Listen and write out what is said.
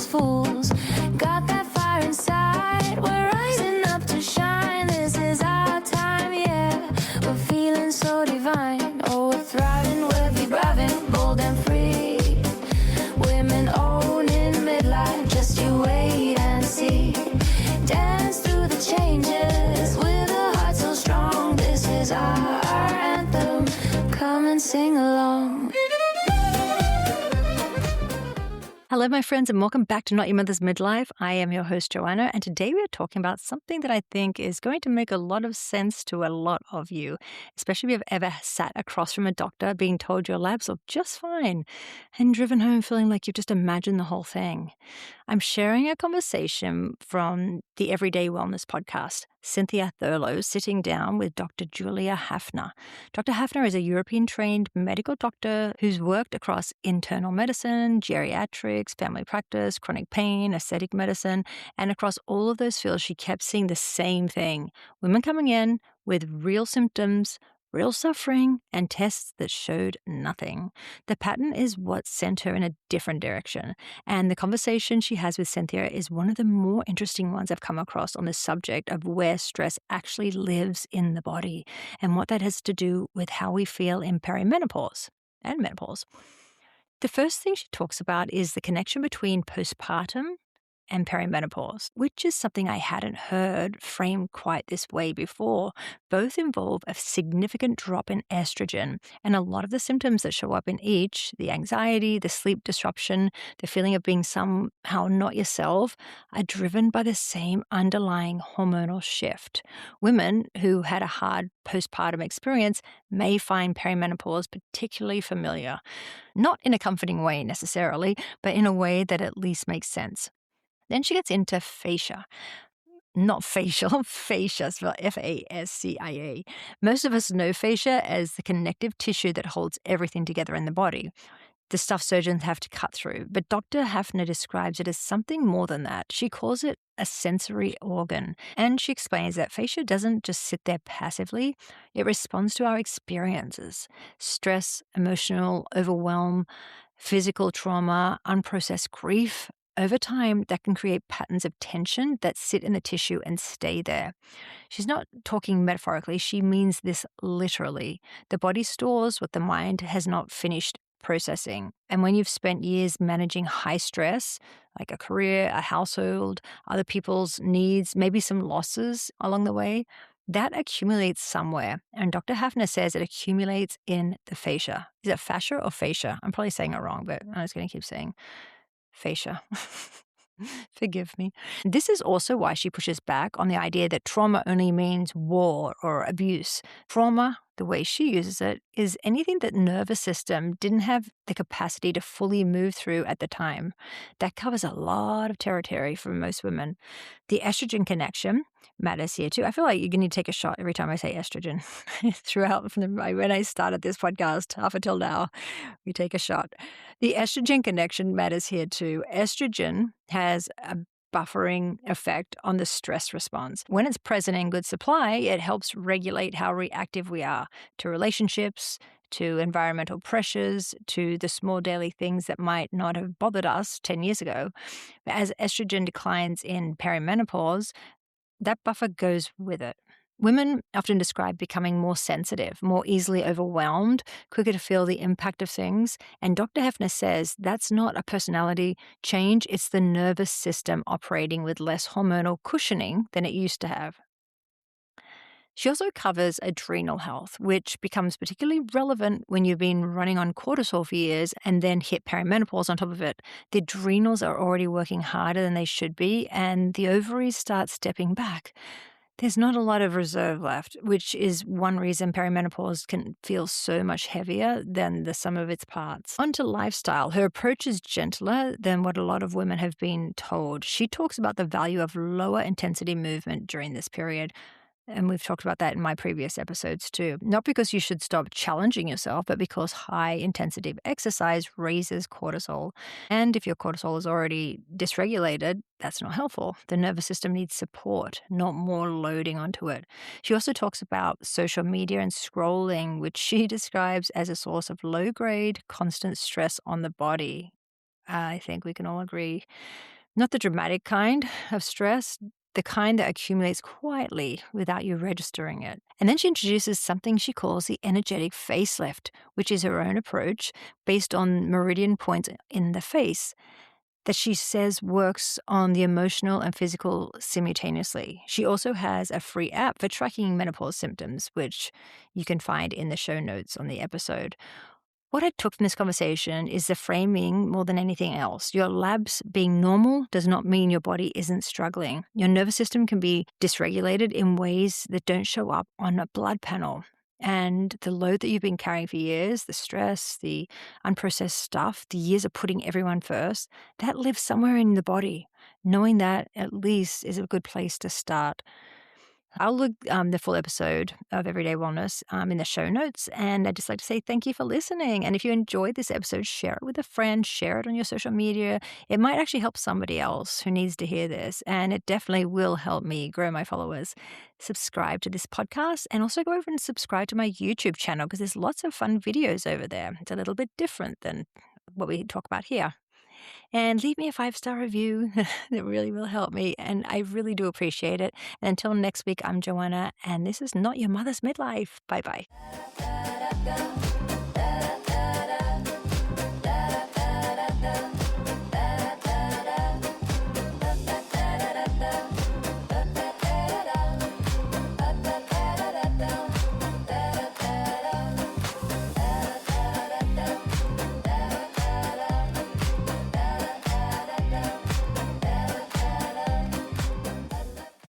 fools. Got that fire inside, we're rising up to shine. This is our time, yeah, we're feeling so divine. Oh, we're thriving, we'll be thriving, bold and free. Women owning midlife, just you wait and see. Dance through the changes with a heart so strong. This is our anthem, come and sing along. Hello, my friends, and welcome back to Not Your Mother's Midlife. I am your host, Johanna, and today we are talking about something that I think is going to make a lot of sense to a lot of you, especially if you've ever sat across from a doctor being told your labs look just fine and driven home feeling like you've just imagined the whole thing. I'm sharing a conversation from the Everyday Wellness podcast. Cynthia Thurlow sitting down with Dr. Julia Haffner. Dr. Haffner is a European-trained medical doctor who's worked across internal medicine, geriatrics, family practice, chronic pain, aesthetic medicine, and across all of those fields, she kept seeing the same thing. Women coming in with real symptoms, real suffering, and tests that showed nothing. The pattern is what sent her in a different direction. And the conversation she has with Cynthia is one of the more interesting ones I've come across on the subject of where stress actually lives in the body and what that has to do with how we feel in perimenopause and menopause. The first thing she talks about is the connection between postpartum and perimenopause, which is something I hadn't heard framed quite this way before. Both involve a significant drop in estrogen, and a lot of the symptoms that show up in each, the anxiety, the sleep disruption, the feeling of being somehow not yourself, are driven by the same underlying hormonal shift. Women who had a hard postpartum experience may find perimenopause particularly familiar, not in a comforting way necessarily, but in a way that at least makes sense. Then she gets into fascia. Not facial, fascia, spelled F-A-S-C-I-A. Most of us know fascia as the connective tissue that holds everything together in the body, the stuff surgeons have to cut through. But Dr. Haffner describes it as something more than that. She calls it a sensory organ. And she explains that fascia doesn't just sit there passively. It responds to our experiences: stress, emotional overwhelm, physical trauma, unprocessed grief. Over time, that can create patterns of tension that sit in the tissue and stay there. She's not talking metaphorically, she means this literally. The body stores what the mind has not finished processing. And when you've spent years managing high stress, like a career, a household, other people's needs, maybe some losses along the way, that accumulates somewhere. And Dr. Haffner says it accumulates in the fascia. Is it fascia or fascia? I'm probably saying it wrong, but I'm just going to keep saying fascia. Forgive me. This is also why she pushes back on the idea that trauma only means war or abuse. Trauma, the way she uses it, is anything that nervous system didn't have the capacity to fully move through at the time. That covers a lot of territory for most women. The estrogen connection matters here too. I feel like you're going to take a shot every time I say estrogen. Throughout when I started this podcast up until now, we take a shot. The estrogen connection matters here too. Estrogen has a buffering effect on the stress response. When it's present in good supply, it helps regulate how reactive we are to relationships, to environmental pressures, to the small daily things that might not have bothered us 10 years ago. As estrogen declines in perimenopause, that buffer goes with it. Women often describe becoming more sensitive, more easily overwhelmed, quicker to feel the impact of things. And Dr. Haffner says that's not a personality change, it's the nervous system operating with less hormonal cushioning than it used to have. She also covers adrenal health, which becomes particularly relevant when you've been running on cortisol for years and then hit perimenopause on top of it. The adrenals are already working harder than they should be, and the ovaries start stepping back. There's not a lot of reserve left, which is one reason perimenopause can feel so much heavier than the sum of its parts. On to lifestyle. Her approach is gentler than what a lot of women have been told. She talks about the value of lower intensity movement during this period. And we've talked about that in my previous episodes too. Not because you should stop challenging yourself, but because high-intensity exercise raises cortisol. And if your cortisol is already dysregulated, that's not helpful. The nervous system needs support, not more loading onto it. She also talks about social media and scrolling, which she describes as a source of low-grade, constant stress on the body. I think we can all agree. Not the dramatic kind of stress, the kind that accumulates quietly without you registering it. And then she introduces something she calls the energetic facelift, which is her own approach based on meridian points in the face that she says works on the emotional and physical simultaneously. She also has a free app for tracking menopause symptoms, which you can find in the show notes on the episode. What I took from this conversation is the framing more than anything else. Your labs being normal does not mean your body isn't struggling. Your nervous system can be dysregulated in ways that don't show up on a blood panel. And the load that you've been carrying for years, the stress, the unprocessed stuff, the years of putting everyone first, that lives somewhere in the body. Knowing that at least is a good place to start. I'll look the full episode of Everyday Wellness in the show notes. And I'd just like to say thank you for listening. And if you enjoyed this episode, share it with a friend, share it on your social media. It might actually help somebody else who needs to hear this. And it definitely will help me grow my followers. Subscribe to this podcast and also go over and subscribe to my YouTube channel because there's lots of fun videos over there. It's a little bit different than what we talk about here. And leave me a 5-star review. That really will help me. And I really do appreciate it. And until next week, I'm Johanna, and this is Not Your Mother's Midlife. Bye-bye.